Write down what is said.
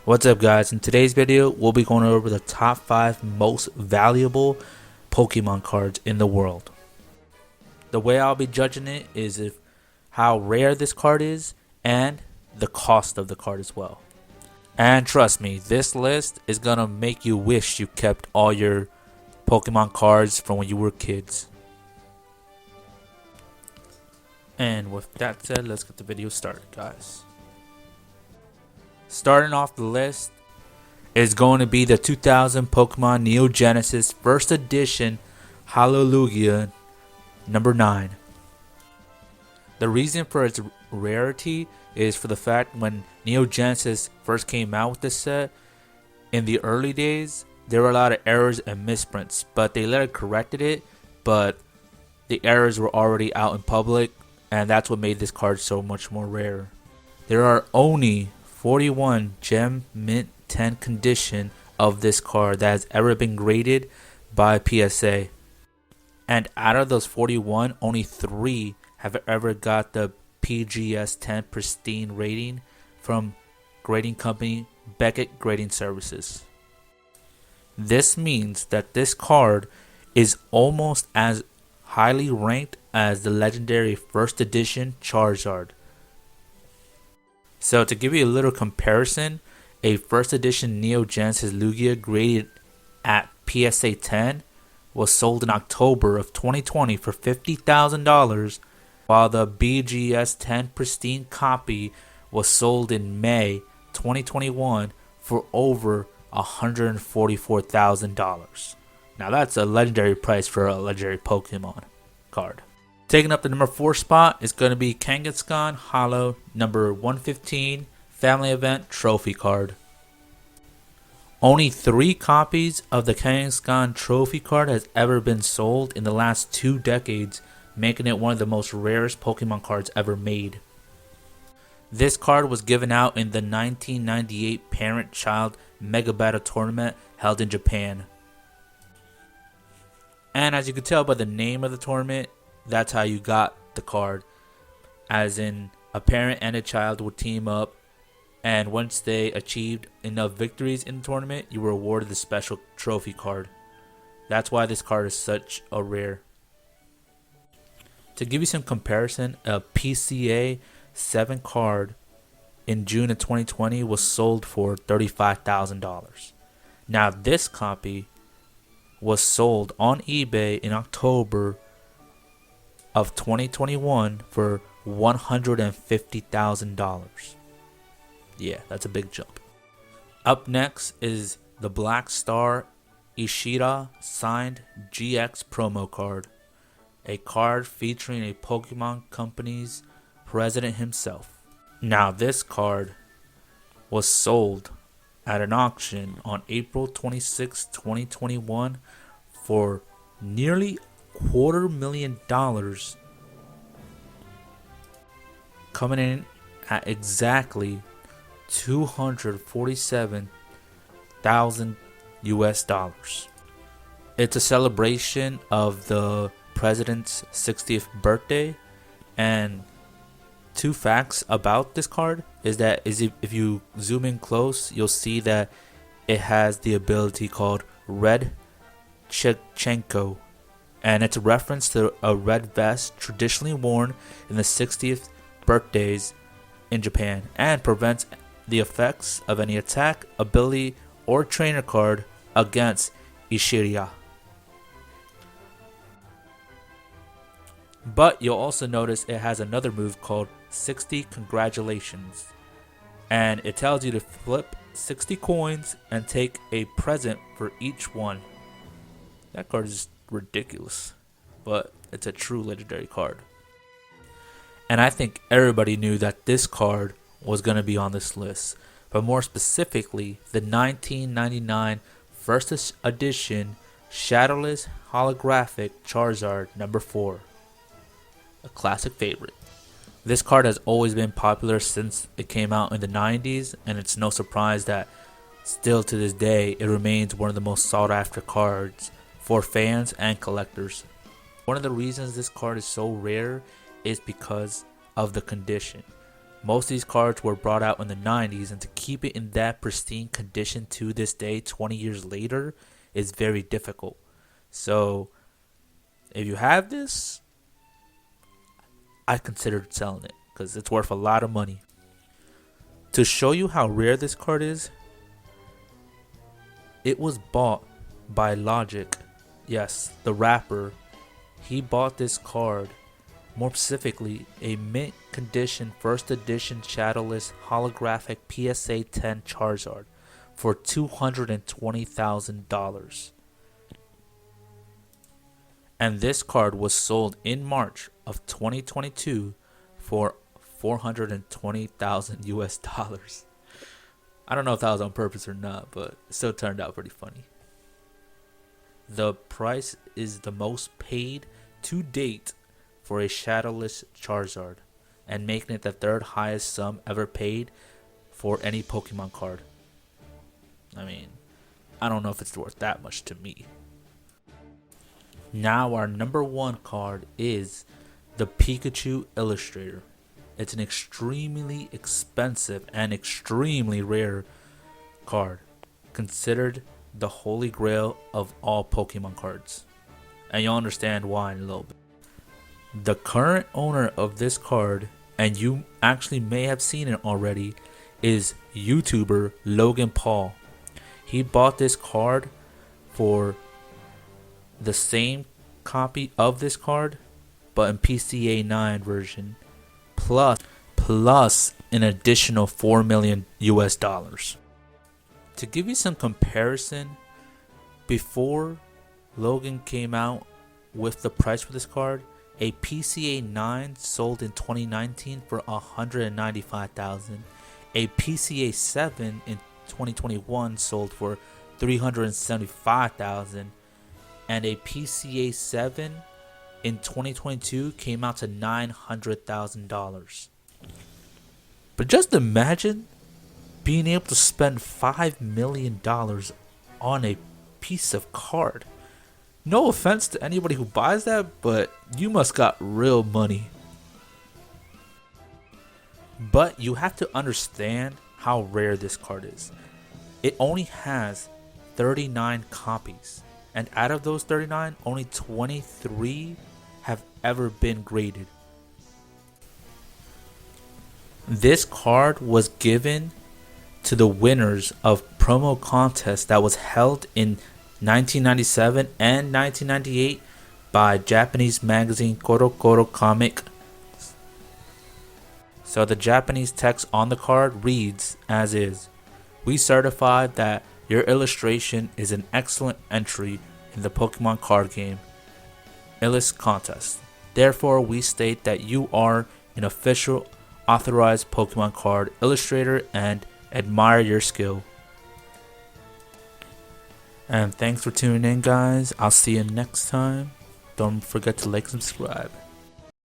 What's up guys, in today's video we'll be going over the top 5 most valuable Pokemon cards in the world. The way I'll be judging it is how rare this card is and the cost of the card as well. And trust me, this list is gonna make you wish you kept all your Pokemon cards from when you were kids. And with that said, let's get the video started guys. Starting off the list is going to be the 2000 Pokemon Neo Genesis First Edition Hallelujah number 9. The reason for its rarity is for the fact when Neo Genesis first came out with this set, in the early days there were a lot of errors and misprints, but they later corrected it, but the errors were already out in public, and that's what made this card so much more rare. There are only 41 gem mint 10 condition of this card that has ever been graded by PSA, and out of those 41, only 3 have ever got the PGS 10 pristine rating from grading company Beckett Grading Services. This means that this card is almost as highly ranked as the legendary first edition Charizard. So to give you a little comparison, a first edition Neo Genesis Lugia graded at PSA 10 was sold in October of 2020 for $50,000, while the BGS 10 pristine copy was sold in May 2021 for over $144,000. Now that's a legendary price for a legendary Pokemon card. Taking up the number 4 spot is going to be Kangaskhan Holo number 115 Family Event Trophy card. Only 3 copies of the Kangaskhan Trophy card has ever been sold in the last 2 decades, making it one of the most rarest Pokemon cards ever made. This card was given out in the 1998 Parent-Child Mega Battle Tournament held in Japan. And as you can tell by the name of the tournament, that's how you got the card, as in a parent and a child would team up, and once they achieved enough victories in the tournament, you were awarded the special trophy card. That's why this card is such a rare. To give you some comparison, a PCA 7 card in June of 2020 was sold for $35,000. Now this copy was sold on eBay in October of 2021 for $150,000. Yeah, that's a big jump. Up next is the Black Star Ishida signed GX promo card, a card featuring a Pokemon company's president himself. Now this card was sold at an auction on April 26, 2021 for nearly $250,000, coming in at exactly $247,000 US. It's a celebration of the president's 60th birthday, and 2 facts about this card is that if you zoom in close, you'll see that it has the ability called Red Chechenko, and it's a reference to a red vest traditionally worn in the 60th birthdays in Japan, and prevents the effects of any attack, ability, or trainer card against Ishida. But you'll also notice it has another move called 60 Congratulations, and it tells you to flip 60 coins and take a present for each one. That card is ridiculous, but it's a true legendary card. And I think everybody knew that this card was going to be on this list, but more specifically the 1999 First Edition Shadowless Holographic Charizard number 4, a classic favorite. This card has always been popular since it came out in the 90s, and it's no surprise that still to this day it remains one of the most sought after cards for fans and collectors. One of the reasons this card is so rare is because of the condition. Most of these cards were brought out in the 90s, and to keep it in that pristine condition to this day, 20 years later, is very difficult. So, if you have this, I considered selling it because it's worth a lot of money. To show you how rare this card is, it was bought by Logic. Yes, the rapper. He bought this card, more specifically a mint condition first edition shadowless holographic PSA 10 Charizard, for $220,000. And this card was sold in March of 2022 for $420,000 US. I don't know if that was on purpose or not, but it still turned out pretty funny. The price is the most paid to date for a shadowless Charizard, and making it the third highest sum ever paid for any Pokemon card. I mean, I don't know if it's worth that much to me. Now our number one card is the Pikachu Illustrator. It's an extremely expensive and extremely rare card, considered the holy grail of all Pokemon cards. And you'll understand why in a little bit. The current owner of this card, and you actually may have seen it already, is YouTuber Logan Paul. He bought this card for the same copy of this card, but in PCA 9 version, plus an additional $4 million US. To give you some comparison, before Logan came out with the price for this card, a PCA 9 sold in 2019 for $195,000. A PCA 7 in 2021 sold for $375,000. And a PCA 7 in 2022 came out to $900,000. But just imagine being able to spend $5 million on a piece of card. No offense to anybody who buys that, but you must got real money. But you have to understand how rare this card is. It only has 39 copies. And out of those 39, only 23 have ever been graded. This card was given to the winners of promo contests that was held in 1997 and 1998 by Japanese magazine Koro Koro Comic. So the Japanese text on the card reads as is: "We certify that your illustration is an excellent entry in the Pokemon card game Illust contest. Therefore, we state that you are an official authorized Pokemon card illustrator and admire your skill." And thanks for tuning in, guys. I'll see you next time. Don't forget to like and subscribe.